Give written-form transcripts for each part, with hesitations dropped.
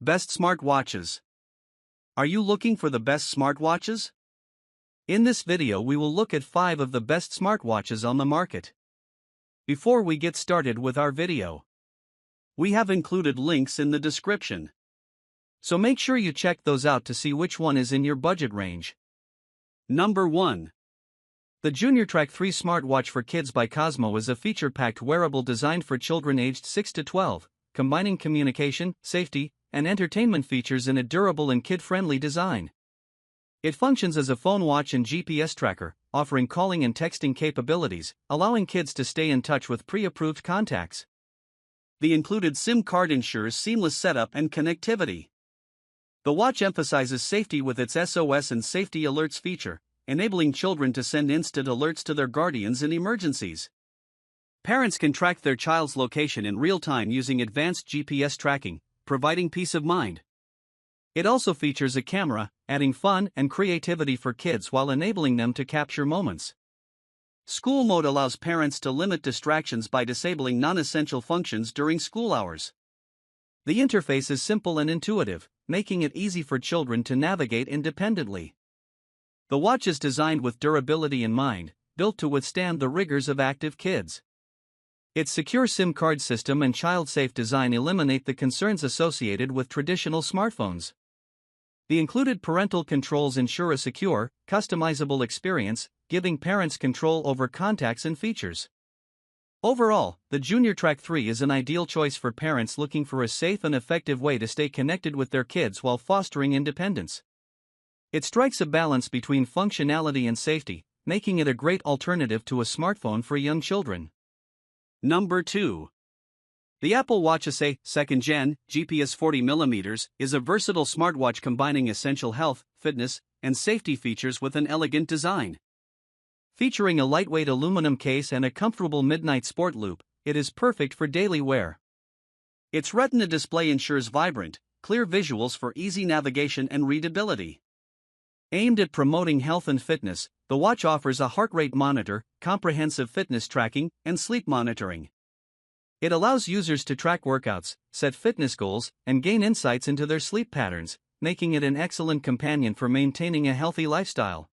Best smartwatches. Are you looking for the best smartwatches? In this video we will look at 5 of the best smartwatches on the market. Before we get started with our video, we have included links in the description, so make sure you check those out to see which one is in your budget range. Number 1. The JrTrack 3 smartwatch for kids by Cosmo is a feature-packed wearable designed for children aged 6 to 12, combining communication, safety, and entertainment features in a durable and kid-friendly design. It functions as a phone watch and GPS tracker, offering calling and texting capabilities, allowing kids to stay in touch with pre-approved contacts. The included SIM card ensures seamless setup and connectivity. The watch emphasizes safety with its SOS and safety alerts feature, enabling children to send instant alerts to their guardians in emergencies. Parents can track their child's location in real time using advanced GPS tracking, providing peace of mind. It also features a camera, adding fun and creativity for kids while enabling them to capture moments. School mode allows parents to limit distractions by disabling non-essential functions during school hours. The interface is simple and intuitive, making it easy for children to navigate independently. The watch is designed with durability in mind, built to withstand the rigors of active kids. Its secure SIM card system and child-safe design eliminate the concerns associated with traditional smartphones. The included parental controls ensure a secure, customizable experience, giving parents control over contacts and features. Overall, the JrTrack 3 is an ideal choice for parents looking for a safe and effective way to stay connected with their kids while fostering independence. It strikes a balance between functionality and safety, making it a great alternative to a smartphone for young children. Number 2. The Apple Watch SA 2nd Gen GPS 40mm is a versatile smartwatch combining essential health, fitness, and safety features with an elegant design. Featuring a lightweight aluminum case and a comfortable midnight sport loop, it is perfect for daily wear. Its Retina display ensures vibrant, clear visuals for easy navigation and readability. Aimed at promoting health and fitness, the watch offers a heart rate monitor, comprehensive fitness tracking, and sleep monitoring. It allows users to track workouts, set fitness goals, and gain insights into their sleep patterns, making it an excellent companion for maintaining a healthy lifestyle.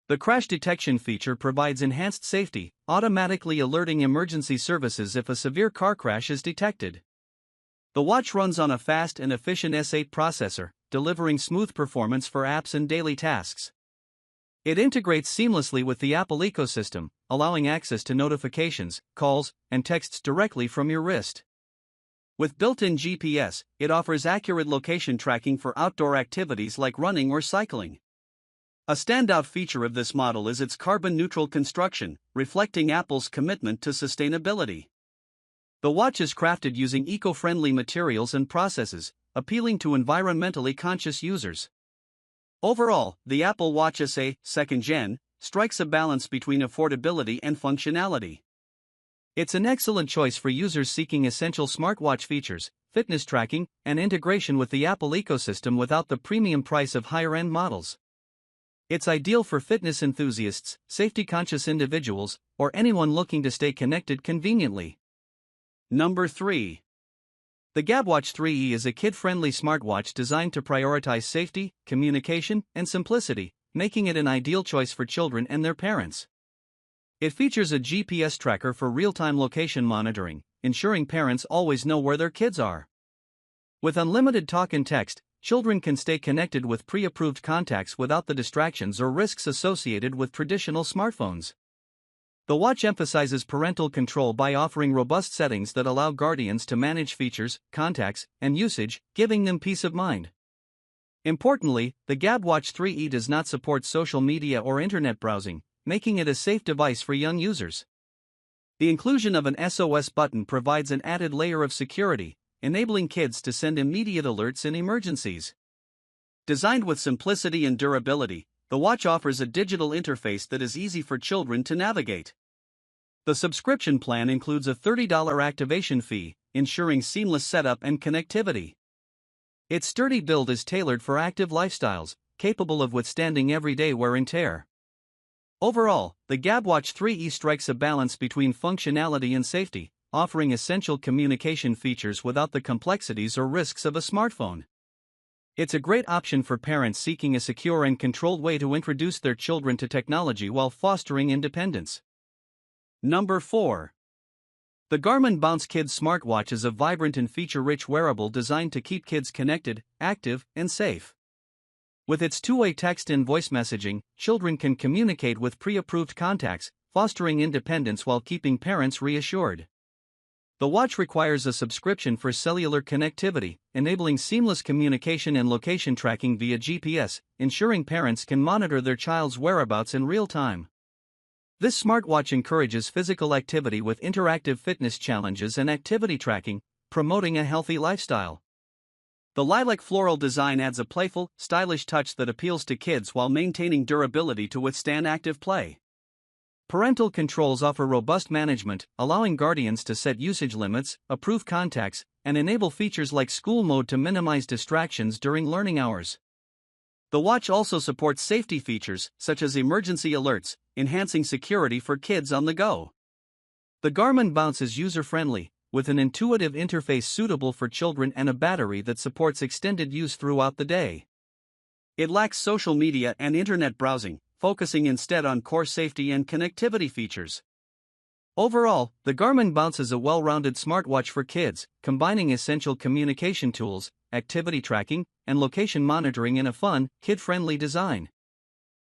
The crash detection feature provides enhanced safety, automatically alerting emergency services if a severe car crash is detected. The watch runs on a fast and efficient S8 processor, delivering smooth performance for apps and daily tasks. It integrates seamlessly with the Apple ecosystem, allowing access to notifications, calls, and texts directly from your wrist. With built-in GPS, it offers accurate location tracking for outdoor activities like running or cycling. A standout feature of this model is its carbon-neutral construction, reflecting Apple's commitment to sustainability. The watch is crafted using eco-friendly materials and processes, appealing to environmentally conscious users. Overall, the Apple Watch SA 2nd Gen strikes a balance between affordability and functionality. It's an excellent choice for users seeking essential smartwatch features, fitness tracking, and integration with the Apple ecosystem without the premium price of higher-end models. It's ideal for fitness enthusiasts, safety-conscious individuals, or anyone looking to stay connected conveniently. Number 3. The Gabb Watch 3E is a kid-friendly smartwatch designed to prioritize safety, communication, and simplicity, making it an ideal choice for children and their parents. It features a GPS tracker for real-time location monitoring, ensuring parents always know where their kids are. With unlimited talk and text, children can stay connected with pre-approved contacts without the distractions or risks associated with traditional smartphones. The watch emphasizes parental control by offering robust settings that allow guardians to manage features, contacts, and usage, giving them peace of mind. Importantly, the Gabb Watch 3E does not support social media or internet browsing, making it a safe device for young users. The inclusion of an SOS button provides an added layer of security, enabling kids to send immediate alerts in emergencies. Designed with simplicity and durability, the watch offers a digital interface that is easy for children to navigate. The subscription plan includes a $30 activation fee, ensuring seamless setup and connectivity. Its sturdy build is tailored for active lifestyles, capable of withstanding everyday wear and tear. Overall, the Gabb Watch 3E strikes a balance between functionality and safety, offering essential communication features without the complexities or risks of a smartphone. It's a great option for parents seeking a secure and controlled way to introduce their children to technology while fostering independence. Number 4. The Garmin Bounce Kids smartwatch is a vibrant and feature-rich wearable designed to keep kids connected, active, and safe. With its two-way text and voice messaging, children can communicate with pre-approved contacts, fostering independence while keeping parents reassured. The watch requires a subscription for cellular connectivity, enabling seamless communication and location tracking via GPS, ensuring parents can monitor their child's whereabouts in real time. This smartwatch encourages physical activity with interactive fitness challenges and activity tracking, promoting a healthy lifestyle. The lilac floral design adds a playful, stylish touch that appeals to kids while maintaining durability to withstand active play. Parental controls offer robust management, allowing guardians to set usage limits, approve contacts, and enable features like school mode to minimize distractions during learning hours. The watch also supports safety features, such as emergency alerts, enhancing security for kids on the go. The Garmin Bounce is user-friendly, with an intuitive interface suitable for children and a battery that supports extended use throughout the day. It lacks social media and internet browsing, focusing instead on core safety and connectivity features. Overall, the Garmin Bounce is a well-rounded smartwatch for kids, combining essential communication tools, activity tracking, and location monitoring in a fun, kid-friendly design.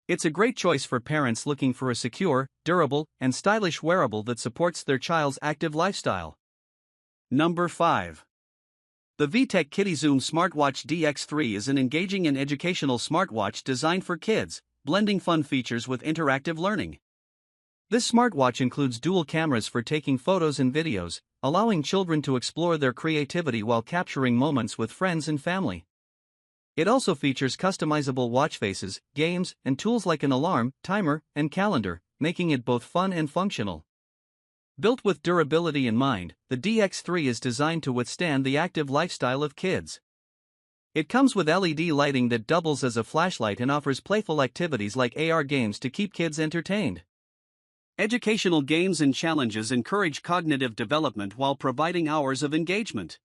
It's a great choice for parents looking for a secure, durable, and stylish wearable that supports their child's active lifestyle. Number 5. The VTech Kidizoom Smartwatch DX3 is an engaging and educational smartwatch designed for kids, blending fun features with interactive learning. This smartwatch includes dual cameras for taking photos and videos, allowing children to explore their creativity while capturing moments with friends and family. It also features customizable watch faces, games, and tools like an alarm, timer, and calendar, making it both fun and functional. Built with durability in mind, the DX3 is designed to withstand the active lifestyle of kids. It comes with LED lighting that doubles as a flashlight and offers playful activities like AR games to keep kids entertained. Educational games and challenges encourage cognitive development while providing hours of engagement.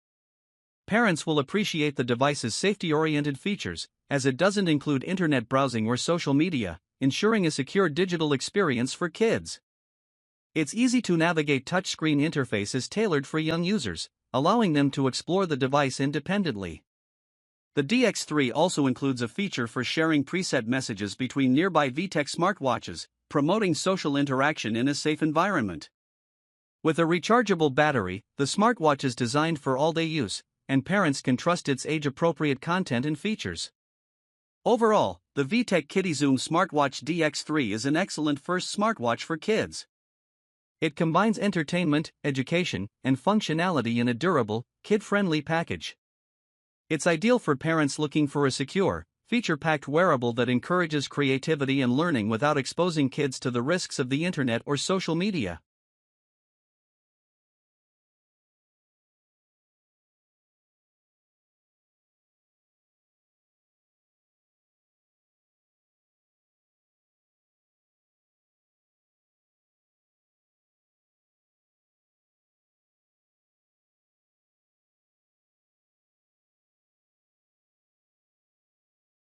Parents will appreciate the device's safety-oriented features, as it doesn't include internet browsing or social media, ensuring a secure digital experience for kids. Its easy-to-navigate touchscreen interface is tailored for young users, allowing them to explore the device independently. The DX3 also includes a feature for sharing preset messages between nearby VTech smartwatches, promoting social interaction in a safe environment. With a rechargeable battery, the smartwatch is designed for all-day use, and parents can trust its age-appropriate content and features. Overall, the VTech Kidizoom Smartwatch DX3 is an excellent first smartwatch for kids. It combines entertainment, education, and functionality in a durable, kid-friendly package. It's ideal for parents looking for a secure, feature-packed wearable that encourages creativity and learning without exposing kids to the risks of the internet or social media.